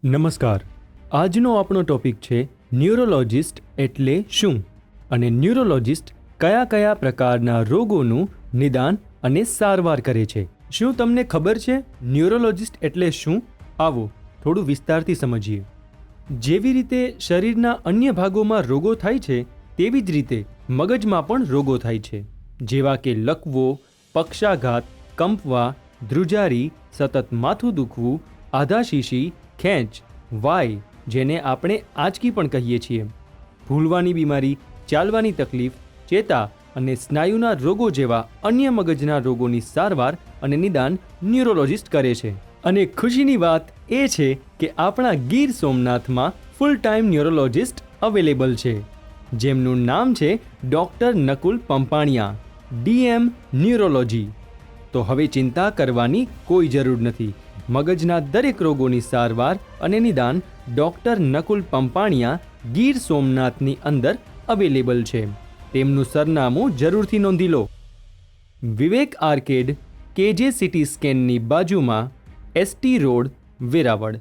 નમસ્કાર. આજનો આપણો ટોપિક છે ન્યુરોલોજિસ્ટ એટલે શું અને ન્યુરોલોજિસ્ટ કયા કયા પ્રકારના રોગોનું નિદાન અને સારવાર કરે છે. શું તમને ખબર છે ન્યુરોલોજિસ્ટ એટલે શું? આવો થોડું વિસ્તારથી સમજીએ. જેવી રીતે શરીરના અન્ય ભાગોમાં રોગો થાય છે તેવી જ રીતે મગજમાં પણ રોગો થાય છે, જેવા કે લકવો, પક્ષાઘાત, કંપવા, ધ્રુજારી, સતત માથું દુખવું, આધાશીશી, ખેંચ, વાય જેને આપણે આંચકી પણ કહીએ છીએ, ભૂલવાની બીમારી, ચાલવાની તકલીફ, ચેતા અને સ્નાયુના રોગો જેવા અન્ય મગજના રોગોની સારવાર અને નિદાન ન્યુરોલોજિસ્ટ કરે છે. અને ખુશીની વાત એ છે કે આપણા ગીર સોમનાથમાં ફૂલ ટાઈમ ન્યુરોલોજિસ્ટ અવેલેબલ છે, જેમનું નામ છે doctor Nakul Pampaniya, DM neurology. તો હવે ચિંતા કરવાની કોઈ જરૂર નથી. મગજના દરેક રોગોની સારવાર અને નિદાન ડૉક્ટર નકુલ પંપાણિયા ગીર સોમનાથની અંદર અવેલેબલ છે. તેમનું સરનામું જરૂરથી નોંધી લો. વિવેક આર્કેડ, KJ સિટી સ્કેનની બાજુમાં, ST રોડ, વેરાવળ.